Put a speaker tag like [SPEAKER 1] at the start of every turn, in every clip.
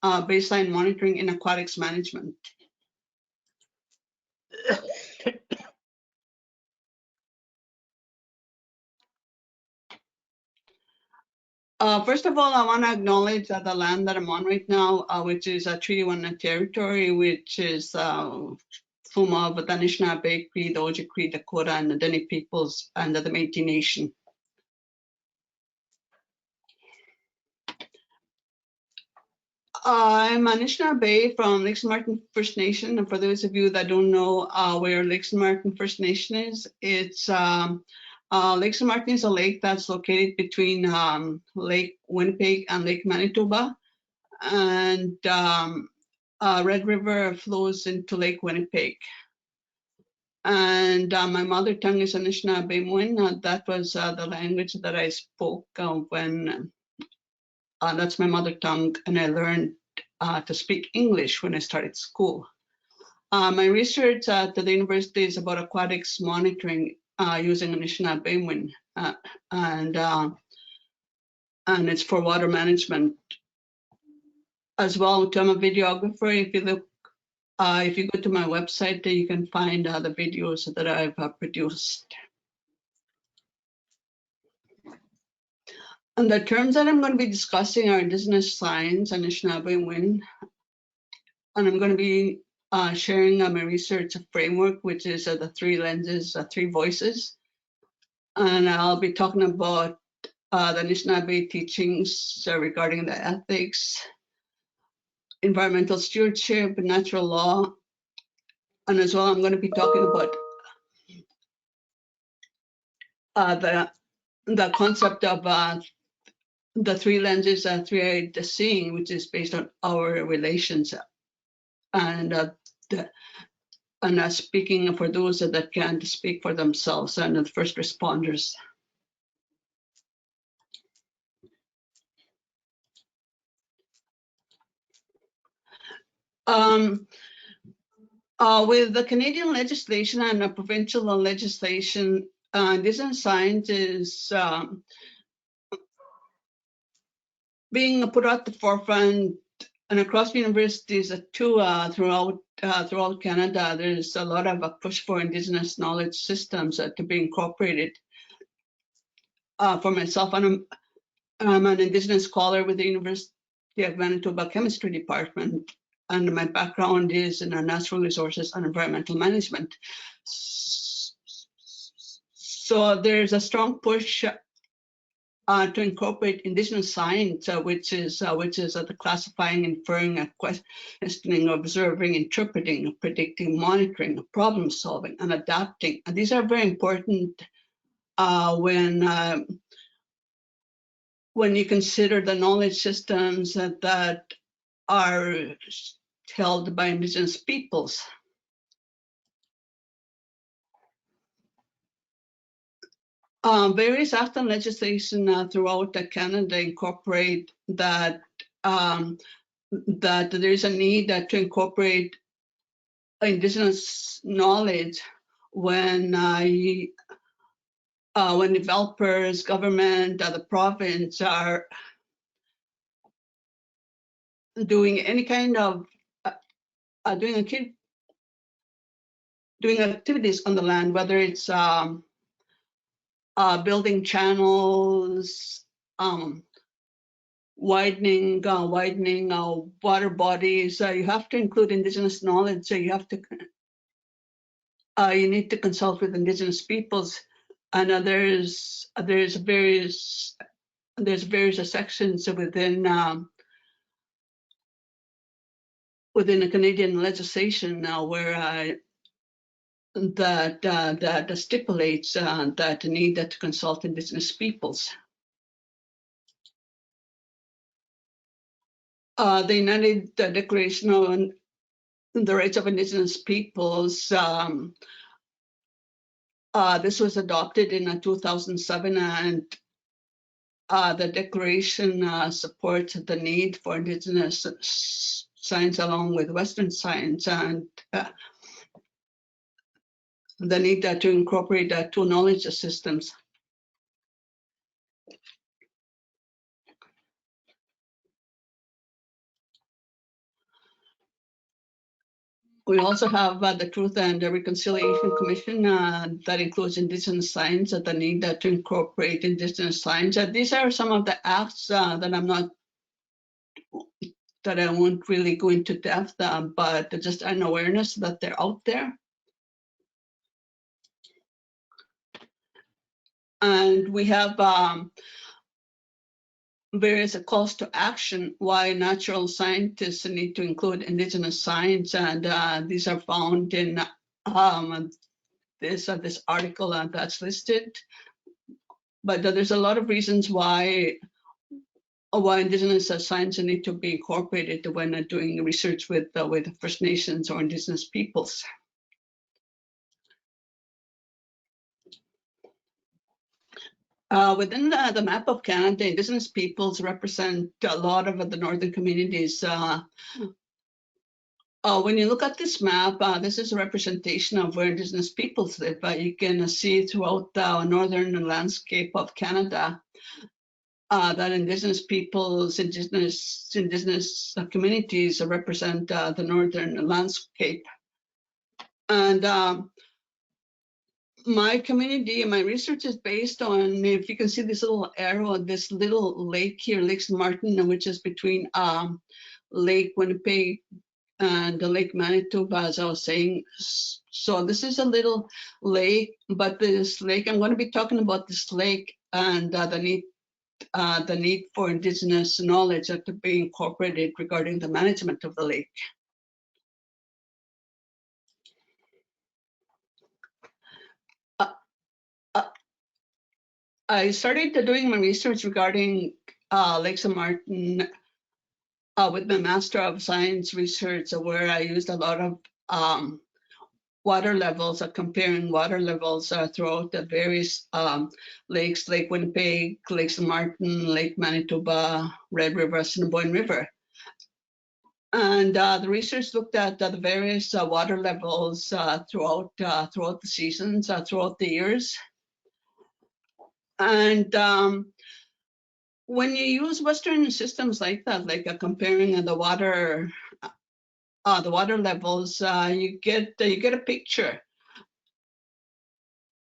[SPEAKER 1] baseline monitoring in aquatics management. First of all, I want to acknowledge the land that I'm on right now, which is a Treaty 1 territory, which is home of the Anishinaabe, Cree, the Ojibwe, Dakota, and the Dene peoples and the Métis Nation. I'm Anishinaabe from Lake St. Martin First Nation, and for those of you that don't know where Lake St. Martin First Nation is, it's Lake St. Martin is a lake that's located between Lake Winnipeg and Lake Manitoba, and Red River flows into Lake Winnipeg. And my mother tongue is Anishinaabe Mowin. That was the language that I spoke when that's my mother tongue, and I learned to speak English when I started school. My research at the university is about aquatics monitoring using Anishinaabe Mowin, and it's for water management as well. I'm a videographer. If you look, if you go to my website, you can find the videos that I've produced. And the terms that I'm going to be discussing are Indigenous science, Anishinaabe Mowin, and I'm going to be sharing my research framework, which is the three lenses, three voices. And I'll be talking about the Anishinaabe teachings regarding the ethics, environmental stewardship, natural law, and as well I'm going to be talking about the concept of the three lenses, three-eyed seeing, which is based on our relations, and speaking for those that can't speak for themselves and the first responders. With the Canadian legislation and the provincial legislation, Indigenous science is being put at the forefront and across universities too throughout Canada. There's a lot of a push for Indigenous knowledge systems to be incorporated. For myself, I'm an Indigenous scholar with the University of Manitoba Chemistry Department, and my background is in natural resources and environmental management. So there's a strong push to incorporate Indigenous science, which is the classifying, inferring, questioning, observing, interpreting, predicting, monitoring, problem solving, and adapting. And these are very important when you consider the knowledge systems that are held by Indigenous peoples. Various acts and legislation throughout Canada incorporate that that there is a need to incorporate Indigenous knowledge when developers, government, the province are doing any kind of doing activities on the land, whether it's building channels, widening water bodies. You have to include Indigenous knowledge. So you need to consult with Indigenous peoples, and there's various sections within the Canadian legislation now where that stipulates that need to consult Indigenous peoples. The United Declaration on the Rights of Indigenous Peoples, this was adopted in 2007, and the declaration supports the need for Indigenous science along with Western science, and the need to incorporate two knowledge systems. We also have the Truth and the Reconciliation Commission that includes Indigenous science, the need to incorporate Indigenous science. These are some of the acts that I won't really go into depth, but just an awareness that they're out there. And we have various calls to action why natural scientists need to include Indigenous science, and these are found in this article that's listed. But there's a lot of reasons why Indigenous science need to be incorporated when doing research with First Nations or Indigenous peoples. Within the map of Canada, Indigenous peoples represent a lot of the northern communities. When you look at this map, this is a representation of where Indigenous peoples live. You can see throughout the northern landscape of Canada that Indigenous peoples, Indigenous communities represent the northern landscape. And my community and my research is based on, if you can see this little arrow, this little lake here, Lake St. Martin, which is between Lake Winnipeg and the Lake Manitoba, as I was saying. So this is a little lake, but this lake, I'm going to be talking about this lake and the need for Indigenous knowledge to be incorporated regarding the management of the lake. I started doing my research regarding Lake St. Martin with my Master of Science research, where I used a lot of water levels, comparing water levels throughout the various lakes, Lake Winnipeg, Lake St. Martin, Lake Manitoba, Red River, Assiniboine River. And the research looked at the various water levels throughout the seasons, throughout the years. And when you use Western systems like that, like comparing the water levels, you get a picture.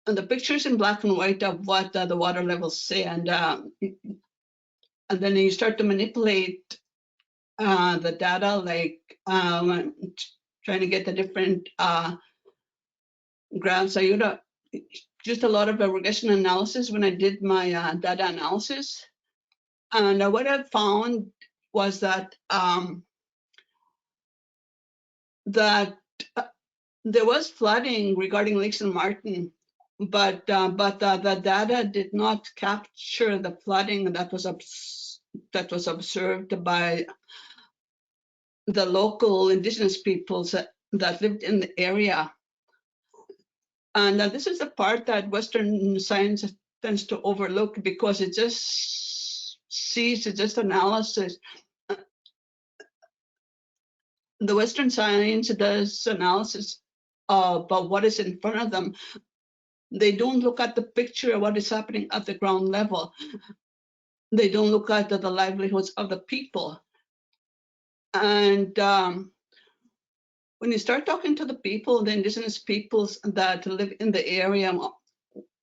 [SPEAKER 1] And the picture's in black and white of what the water levels say, and then you start to manipulate the data, like trying to get the different graphs. I used a lot of regression analysis when I did my data analysis, and what I found was that there was flooding regarding Lake St. Martin, but the data did not capture the flooding that was observed by the local Indigenous peoples that lived in the area. And this is the part that Western science tends to overlook, because it just sees, it's just analysis. The Western science does analysis about what is in front of them. They don't look at the picture of what is happening at the ground level. They don't look at the livelihoods of the people. And when you start talking to the people, the Indigenous peoples that live in the area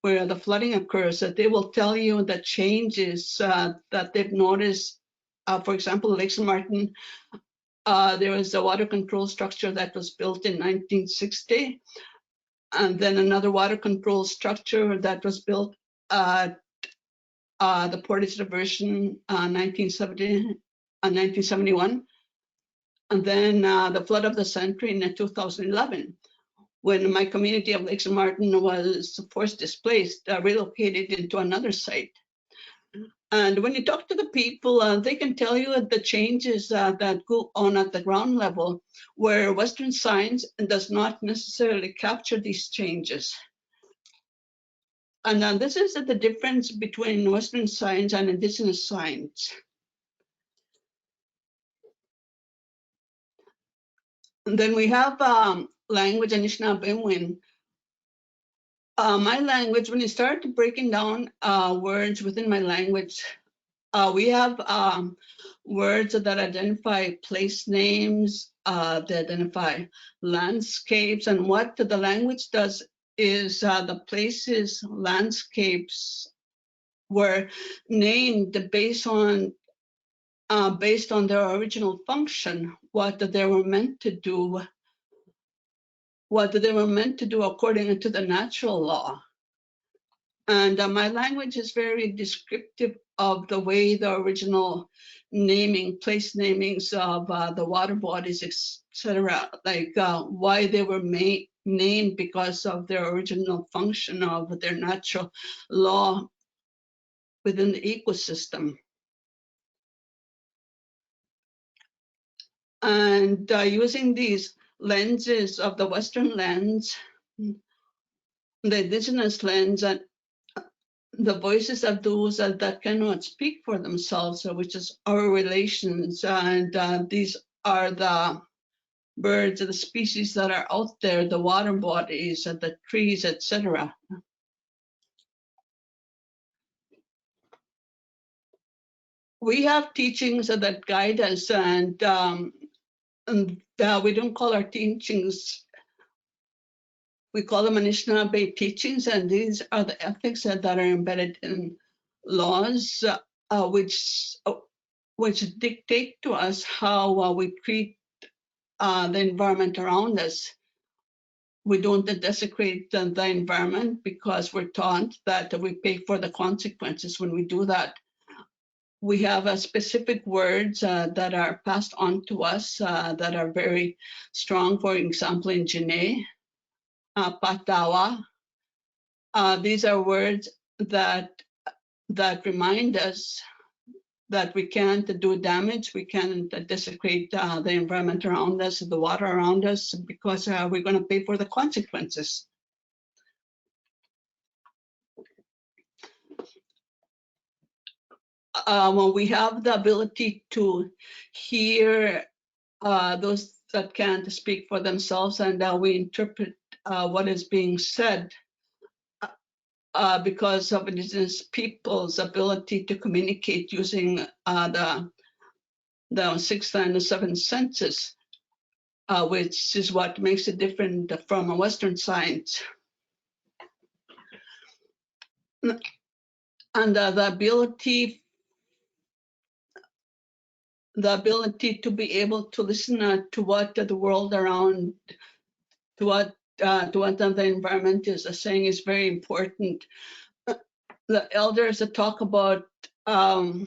[SPEAKER 1] where the flooding occurs, that they will tell you the changes that they've noticed. For example, Lake St. Martin, there was a water control structure that was built in 1960, and then another water control structure that was built at the Portage Diversion 1971, and then the flood of the century in 2011, when my community of Lake St. Martin was forced displaced, relocated into another site. And when you talk to the people, they can tell you the changes that go on at the ground level, where Western science does not necessarily capture these changes. And this is the difference between Western science and Indigenous science. And then we have language, Anishinaabe Mowin. My language, when you start breaking down words within my language, we have words that identify place names, that identify landscapes. And what the language does is the places, landscapes were named based on their original function, what they were meant to do, according to the natural law. And my language is very descriptive of the way the original place namings of the water bodies, etc., like why they were named because of their original function of their natural law within the ecosystem. And using these lenses of the Western lens, the indigenous lens, and the voices of those that cannot speak for themselves, which is our relations, and these are the birds, the species that are out there, the water bodies, the trees, etc. We have teachings that guide us, and we don't call our teachings, we call them Anishinaabe teachings, and these are the ethics that are embedded in laws, which dictate to us how we treat the environment around us. We don't desecrate the environment because we're taught that we pay for the consequences when we do that. We have specific words that are passed on to us that are very strong. For example, in Jine, Patawa. These are words that remind us that we can't do damage, we can't desecrate the environment around us, the water around us, because we're going to pay for the consequences. When we have the ability to hear those that can't speak for themselves, and we interpret what is being said, because of indigenous people's ability to communicate using the sixth and the seventh senses, which is what makes it different from a Western science. And the ability to be able to listen to what the world around, to what the environment is saying is very important. The elders that talk about the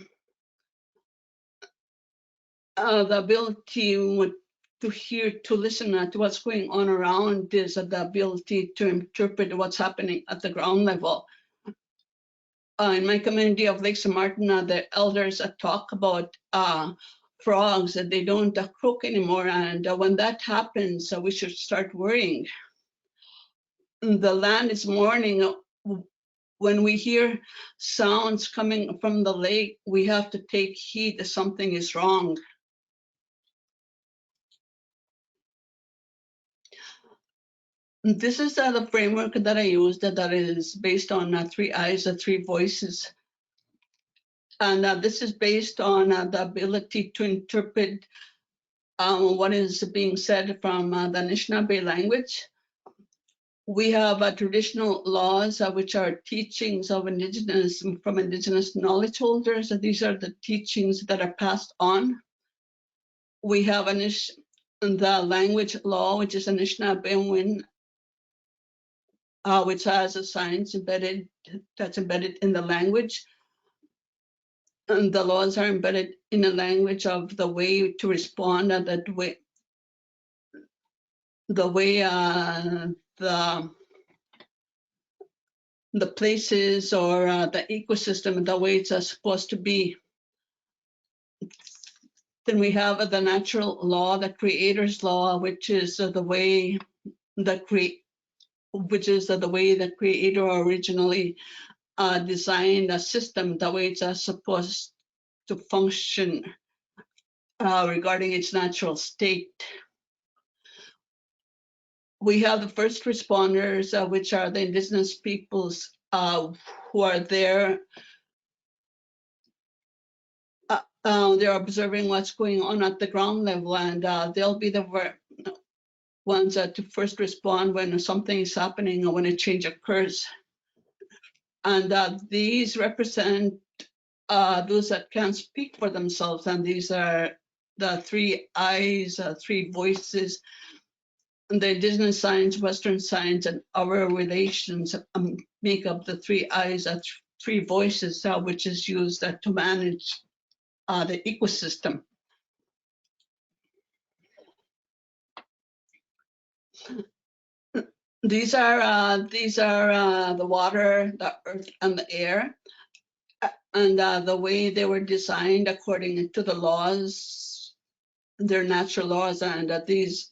[SPEAKER 1] ability to hear, to listen to what's going on around is the ability to interpret what's happening at the ground level. In my community of Lake St. Martin, the elders talk about frogs, that they don't croak anymore. And when that happens, we should start worrying. The land is mourning. When we hear sounds coming from the lake, we have to take heed that something is wrong. This is the framework that I used that is based on three eyes, three voices. And this is based on the ability to interpret what is being said from the Anishinaabe language. We have traditional laws, which are teachings of from indigenous knowledge holders. These are the teachings that are passed on. We have the language law, which is Anishinaabe Mowin, which has a science that's embedded in the language. And the laws are embedded in the language of the way to respond, and the way the places or the ecosystem, the way it's supposed to be. Then we have the natural law, the creator's law, which is the way the creator originally designed a system, the way it's supposed to function regarding its natural state. We have the first responders, which are the indigenous peoples who are there they're observing what's going on at the ground level, and they'll be the ones to first respond when something is happening or when a change occurs. And these represent those that can't speak for themselves, and these are the three eyes, three voices, and the indigenous science, Western science, and our relations make up the three eyes, three voices, which is used to manage the ecosystem. These are the water, the earth, and the air, and the way they were designed according to the laws, their natural laws, and these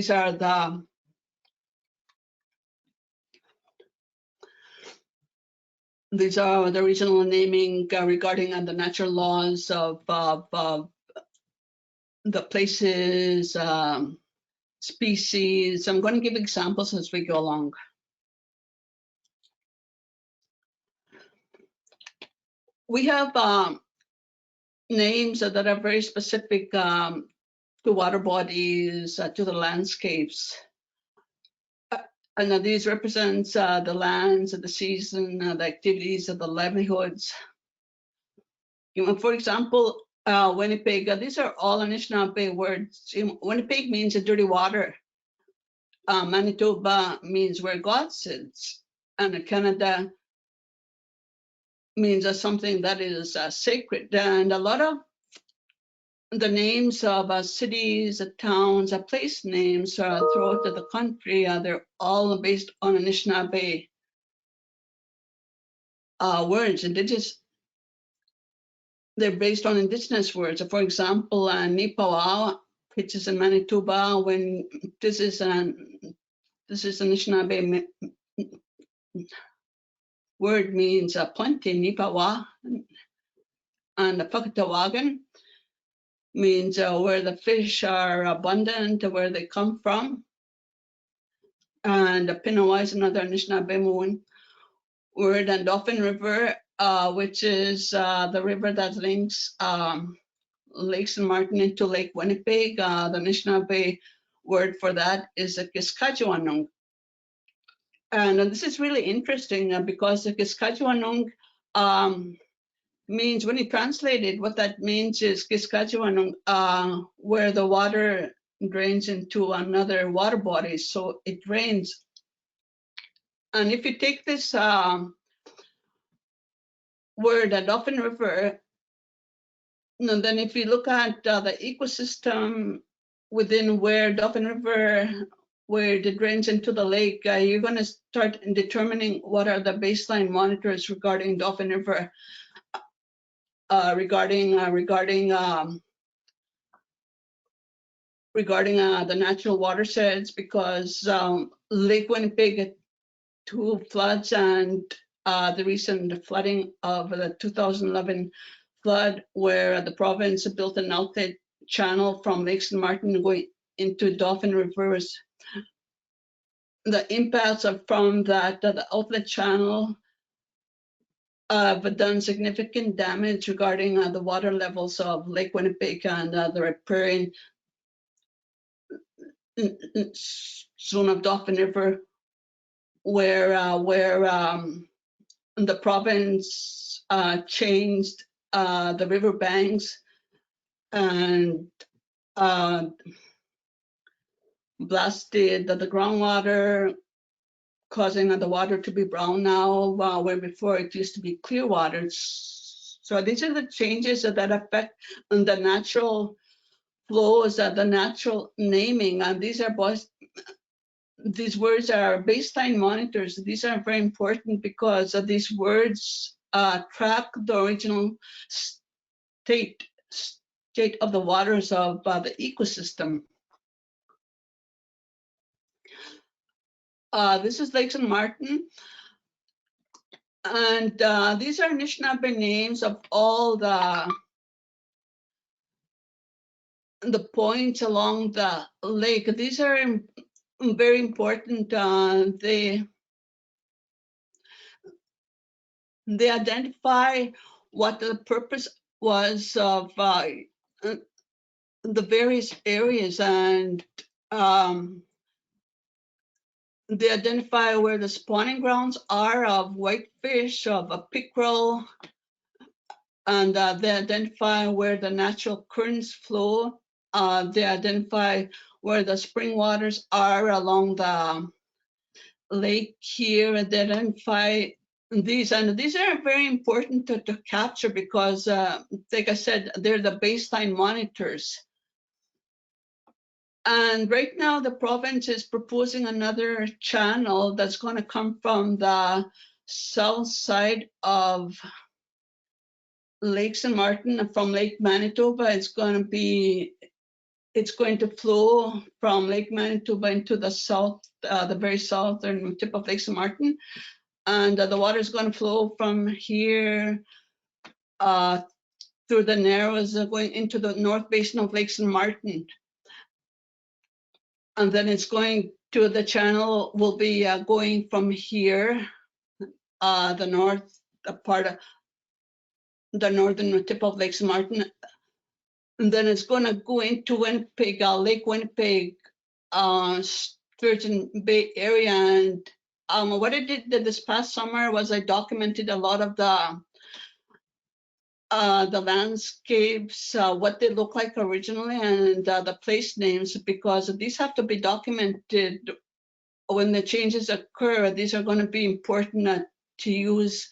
[SPEAKER 1] are the regional naming regarding the natural laws of the places, species. I'm going to give examples as we go along. We have names that are very specific to water bodies, to the landscapes. And these represents the lands, the season, the activities, the livelihoods. For example, Winnipeg, these are all Anishinaabe words. Winnipeg means a dirty water. Manitoba means where God sits. And Canada means something that is sacred. And a lot of the names of cities, towns, place names throughout the country, they're all based on Anishinaabe words. They're based on indigenous words. For example, Nipawa, which is in Manitoba, when this is Anishinaabe word means plenty, Nipawa, and Pakatawagan means where the fish are abundant, where they come from. And Pinawa is another Anishinaabe Mowin word, and Dolphin River, which is the river that links Lake St. Martin into Lake Winnipeg. The Anishinaabe word for that is a Kiskajuanung. And this is really interesting because the Kiskajuanung means, when you translate it, what that means is Kiskajuanung, where the water drains into another water body, so it drains. And if you take this word, Dolphin River, then if you look at the ecosystem within where Dolphin River, where it drains into the lake, you're going to start determining what are the baseline monitors regarding Dolphin River, regarding the natural watersheds, because Lake Winnipeg had 2 floods, and the recent flooding of the 2011 flood, where the province built an outlet channel from Lake St. Martin going into Dolphin Rivers. The impacts are from that the outlet channel but done significant damage regarding the water levels of Lake Winnipeg and the riparian zone of Dolphin River, where the province changed the river banks and blasted the groundwater, causing the water to be brown now, where before it used to be clear water. So these are the changes that affect the natural flows, the natural naming, and these words are baseline monitors. These are very important because these words track the original state of the waters of the ecosystem. This is Lake St. Martin. And these are Anishinaabe names of all the points along the lake. These are very important. They identify what the purpose was of the various areas, and they identify where the spawning grounds are of whitefish, of a pickerel, and they identify where the natural currents flow. They identify where the spring waters are along the lake here, and they identify these, and these are very important to capture because, like I said, they're the baseline monitors. And right now, the province is proposing another channel that's going to come from the south side of Lake St. Martin, from Lake Manitoba. It's going to flow from Lake Manitoba into the south, the very southern tip of Lake St. Martin. And the water is going to flow from here through the Narrows, going into the north basin of Lake St. Martin. And then it's going to the channel, will be going from here, the north part of the northern tip of Lake St. Martin. And then it's going to go into Winnipeg, Lake Winnipeg, Sturgeon Bay area. And what I did this past summer was I documented a lot of the landscapes, what they look like originally, and the place names, because these have to be documented when the changes occur. These are going to be important to use.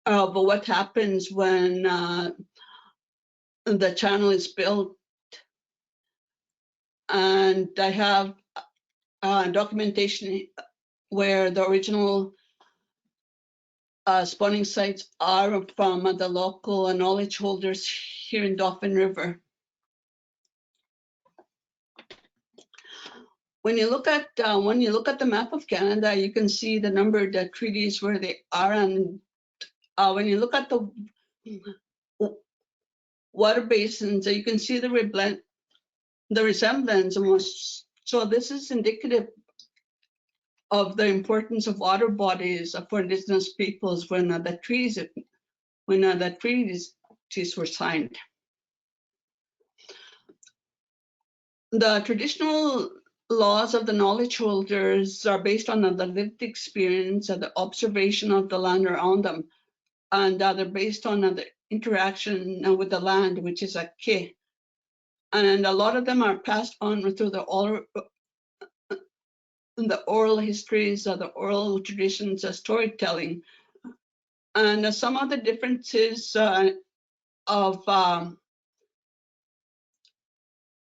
[SPEAKER 1] But what happens when the channel is built? And I have documentation where the original spawning sites are from the local knowledge holders here in Dauphin River. When you look at the map of Canada, you can see the numbered treaties where they are, and when you look at the water basins, you can see the resemblance almost. So this is indicative of the importance of water bodies for Indigenous peoples when the treaties were signed. The traditional laws of the knowledge holders are based on the lived experience and the observation of the land around them, and they're based on the interaction with the land, which is a key. And a lot of them are passed on through the oral histories, the oral traditions, storytelling. And some of the differences of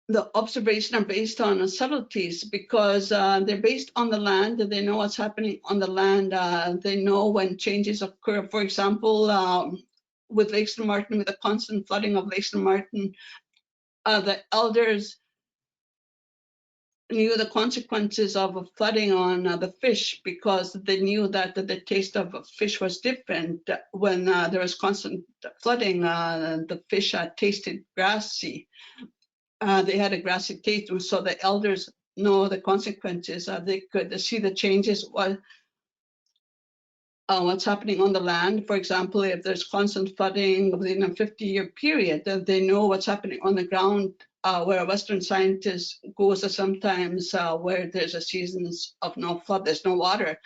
[SPEAKER 1] the observation are based on subtleties, because they're based on the land. They know what's happening on the land. They know when changes occur. For example, with Lake St. Martin, with the constant flooding of Lake St. Martin, the elders knew the consequences of flooding on the fish, because they knew that the taste of fish was different. When there was constant flooding, the fish tasted grassy. They had a grassy taste, so the elders know the consequences. They could see the changes, what's happening on the land. For example, if there's constant flooding within a 50-year period, they know what's happening on the ground, where a Western scientist goes sometimes where there's a seasons of no flood, there's no water.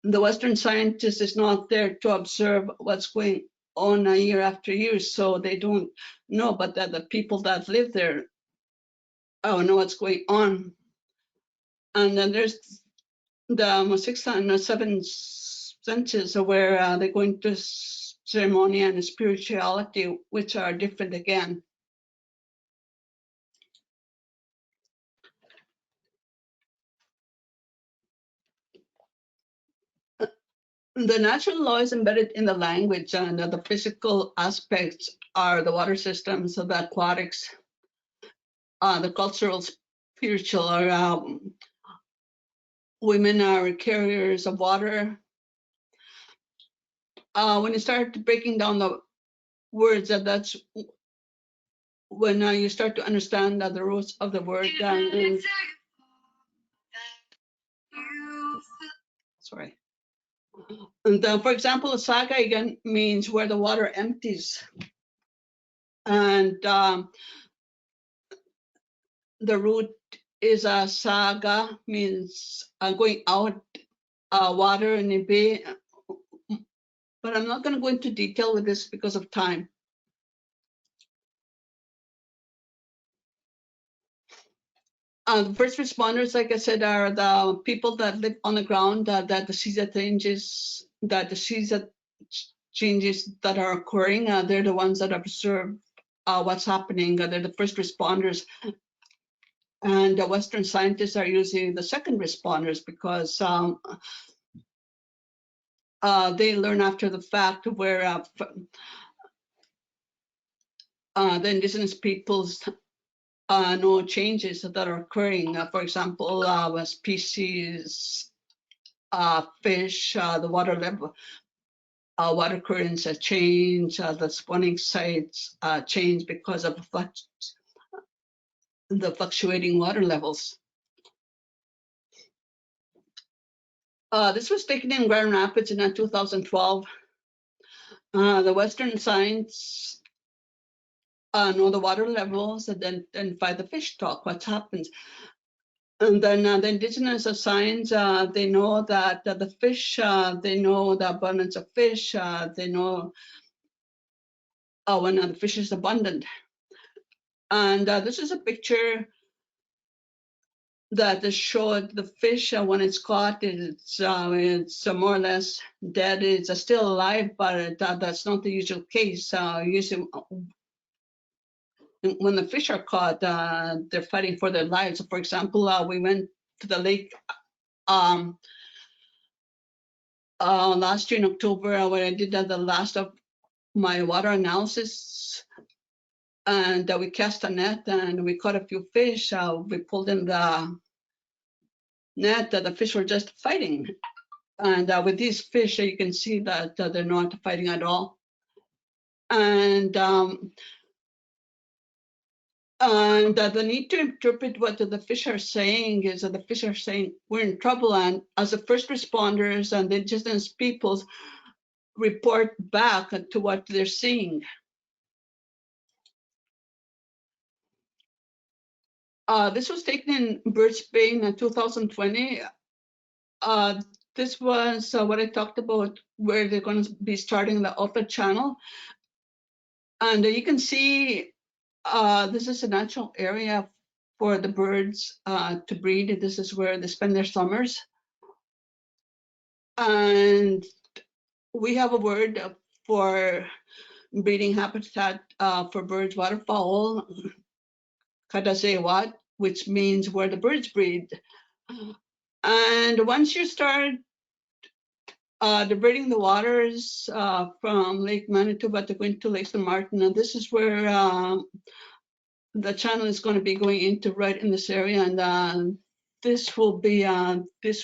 [SPEAKER 1] The Western scientist is not there to observe what's going on year after year, so they don't know, but the people that live there know what's going on. And then there's the 6 and 7 senses, where they go into ceremony and spirituality, which are different again. The natural law is embedded in the language, and the physical aspects are the water systems, so the aquatics, the cultural, spiritual, or women are carriers of water. When you start breaking down the words, that's when you start to understand the roots of the word. Sorry. And for example, saga again means where the water empties. And the root is a saga, means going out water in a bay. But I'm not going to go into detail with this because of time. The first responders, like I said, are the people that live on the ground, that the season changes, changes that are occurring. They're the ones that observe what's happening. They're the first responders. And the Western scientists are usually the second responders because they learn after the fact where the indigenous peoples know changes that are occurring. For example, when species, fish, the water level, water currents change, the spawning sites change because of the fluctuating water levels. This was taken in Grand Rapids in 2012. The Western science know the water levels and then identify the fish stock, what happens. And then the indigenous science, they know that the fish, they know the abundance of fish, they know when the fish is abundant. And this is a picture that showed the fish when it's caught. It's more or less dead. It's still alive, but that's not the usual case. Usually, when the fish are caught, they're fighting for their lives. So for example, we went to the lake last year in October when I did the last of my water analysis, and we cast a net and we caught a few fish. We pulled in the net. The fish were just fighting. And with these fish, you can see that they're not fighting at all. And the need to interpret what the fish are saying is that the fish are saying, we're in trouble. And as the first responders and the indigenous peoples report back to what they're seeing. This was taken in Birch Bay in 2020. This was what I talked about, where they're going to be starting the upper channel. And you can see this is a natural area for the birds to breed. This is where they spend their summers. And we have a word for breeding habitat for birds, waterfowl, kadasewat, which means where the birds breed. And once you start diverting the waters from Lake Manitoba to go into Lake St. Martin, and this is where the channel is going to be going into right in this area, and this will be this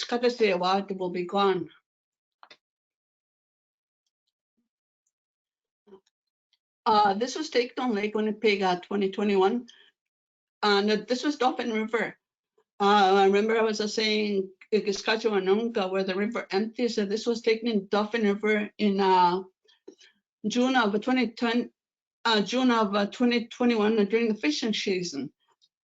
[SPEAKER 1] Kadasewat will be gone. This was taken on Lake Winnipeg 2021, and this was Dolphin River. I remember I was saying Saskatchewan, where the river empties. This was taken in Dolphin River in June of 2010, June of 2021 during the fishing season.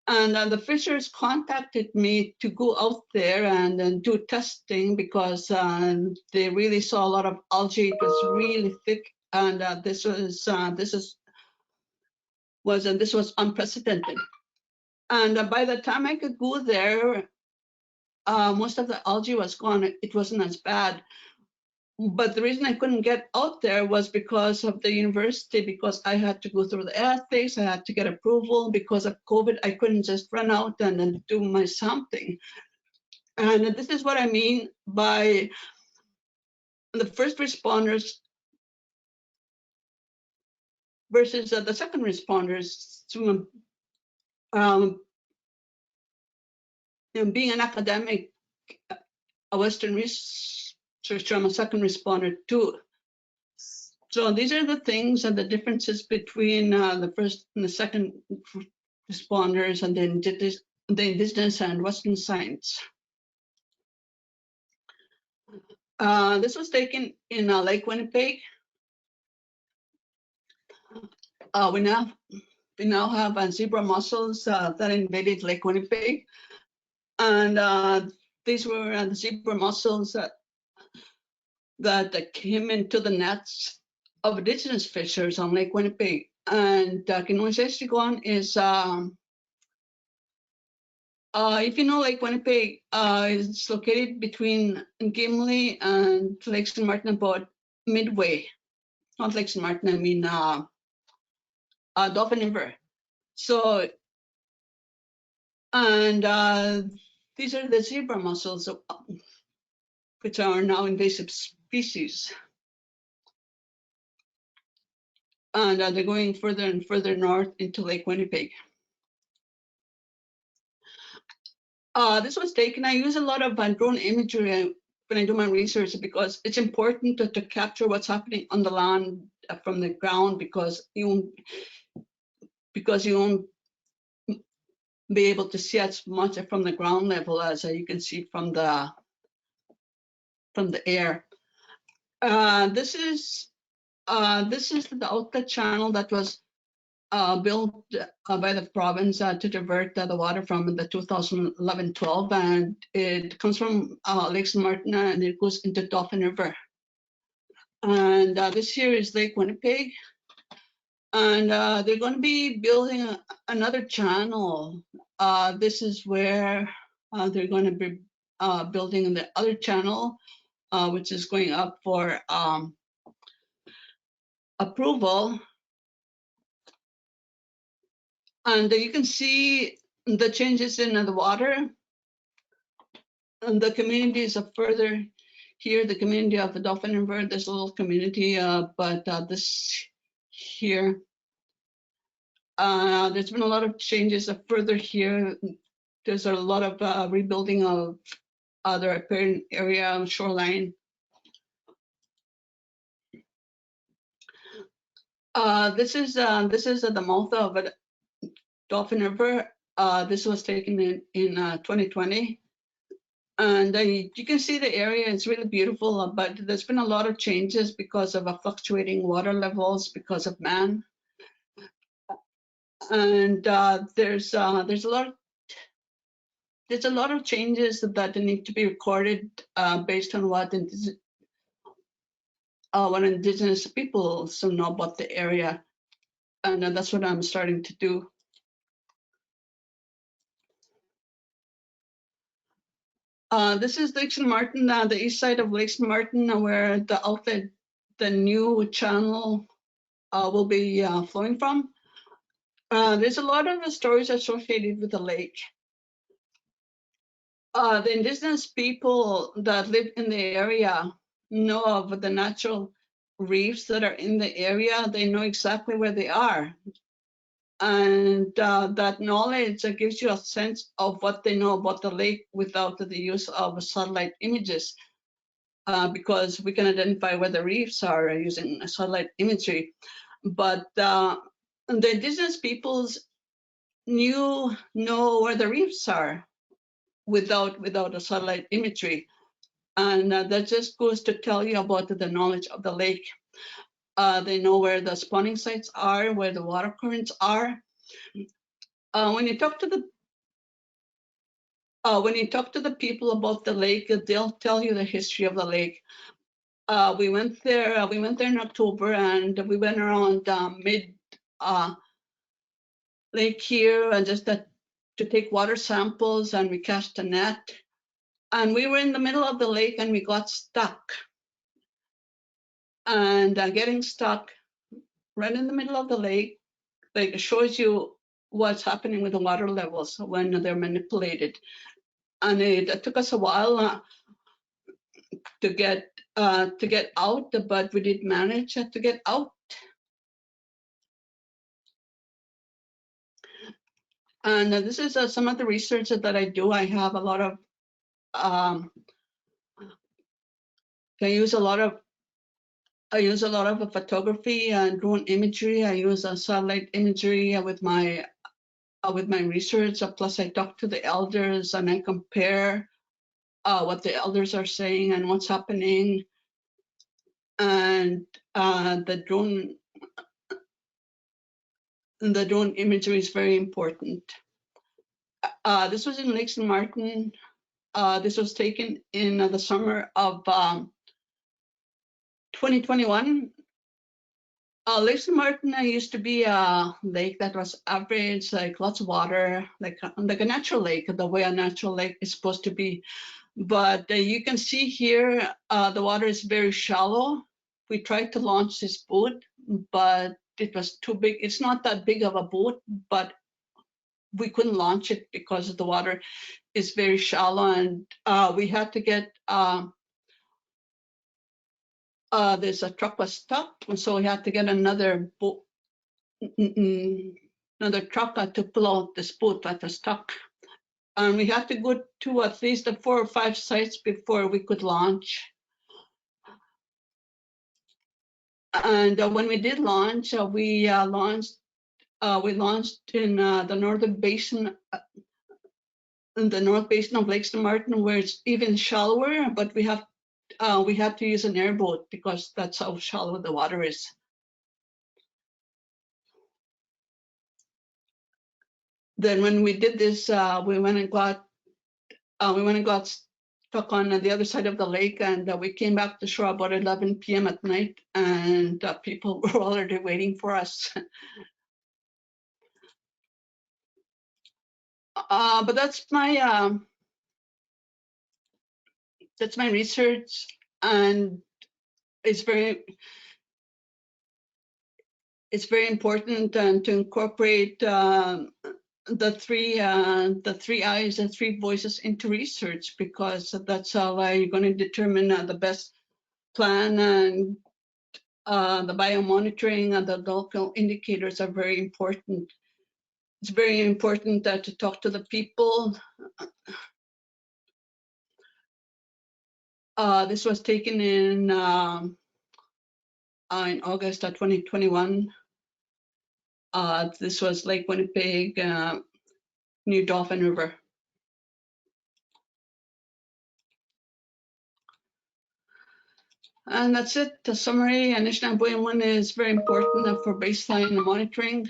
[SPEAKER 1] And the fishers contacted me to go out there and do testing because they really saw a lot of algae. It was really thick, and this was unprecedented. And by the time I could go there, most of the algae was gone. It wasn't as bad. But the reason I couldn't get out there was because of the university, because I had to go through the ethics, I had to get approval. Because of COVID, I couldn't just run out and then do my sampling. And this is what I mean by the first responders versus the second responders. Being an academic, a Western researcher, I'm a second responder too. So these are the things and the differences between the first and the second responders and the the Indigenous and Western science. This was taken in Lake Winnipeg. We now have zebra mussels that invaded Lake Winnipeg, and these were the zebra mussels that came into the nets of Indigenous fishers on Lake Winnipeg. And Kinwacheshigon is, if you know Lake Winnipeg, it's located between Gimli and Lake St. Martin, about midway. Not Lake St. Martin, I mean Dauphin River. So, and these are the zebra mussels, which are now invasive species. And they're going further and further north into Lake Winnipeg. This was taken, I use a lot of drone imagery when I do my research, because it's important to capture what's happening on the land from the ground, because you won't be able to see as much from the ground level as you can see from the air. This is the outlet channel that was built by the province to divert the water from the 2011-12, and it comes from Lake St. Martin and it goes into Dauphin River. And this here is Lake Winnipeg, and they're going to be building another channel. This is where they're going to be building the other channel, which is going up for approval. And you can see the changes in the water. And the communities are further here, the community of the Dauphin River, there's a little community, but this here, there's been a lot of changes further here. There's a lot of rebuilding of the riparian area, shoreline. This is the mouth of Dauphin River. This was taken in 2020. And you can see the area is really beautiful, but there's been a lot of changes because of fluctuating water levels because of man. And there's a lot of changes that need to be recorded based on what Indigenous people know about the area, and that's what I'm starting to do. This is Lake St. Martin, the east side of Lake St. Martin, where the new channel will be flowing from. There's a lot of stories associated with the lake. The Indigenous people that live in the area know of the natural reefs that are in the area. They know exactly where they are. And that knowledge gives you a sense of what they know about the lake without the use of satellite images, because we can identify where the reefs are using satellite imagery. But the Indigenous peoples know where the reefs are without a satellite imagery. And that just goes to tell you about the knowledge of the lake. They know where the spawning sites are, where the water currents are. When you talk to the people about the lake, they'll tell you the history of the lake. We went there in October, and we went around mid lake here, and just to take water samples, and we cast a net. And we were in the middle of the lake, and we got stuck. And getting stuck right in the middle of the lake, like, shows you what's happening with the water levels when they're manipulated. And it took us a while to get out, but we did manage to get out. And this is some of the research that I do. I have a lot of I use a lot of photography and drone imagery. I use satellite imagery with my with my research. Plus, I talk to the elders and I compare what the elders are saying and what's happening. And the drone imagery is very important. This was in Lake St. Martin. This was taken in the summer of 2021. Lake St. Martin used to be a lake that was average, like lots of water, like a natural lake, the way a natural lake is supposed to be. But you can see here, the water is very shallow. We tried to launch this boat, but it was too big. It's not that big of a boat, but we couldn't launch it because the water is very shallow, and we had to get there's a truck was stuck, and so we had to get another boat, another truck to pull out this boat that was stuck. And we had to go to at least 4 or 5 sites before we could launch. And when we did launch, we launched in the northern basin, in the north basin of Lake St. Martin, where it's even shallower. But we had to use an airboat because that's how shallow the water is. Then when we did this, we went and got stuck on the other side of the lake, and we came back to shore about 11 p.m. at night, and people were already waiting for us. But that's my research, and it's very important to incorporate the three eyes and three voices into research, because that's how you're going to determine the best plan. And the biomonitoring and the local indicators are very important. It's very important to talk to the people. This was taken in August of 2021. This was Lake Winnipeg, near Dauphin River. And that's it. The summary: Anishinaabe Mowin is very important for baseline monitoring,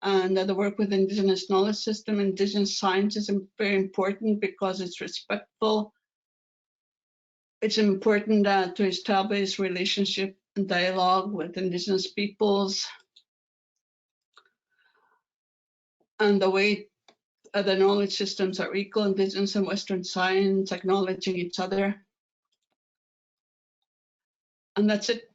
[SPEAKER 1] and the work with Indigenous knowledge system, Indigenous science is very important because it's respectful. It's important to establish relationship and dialogue with Indigenous peoples, and the way the knowledge systems are equal, Indigenous and Western science acknowledging each other. And that's it.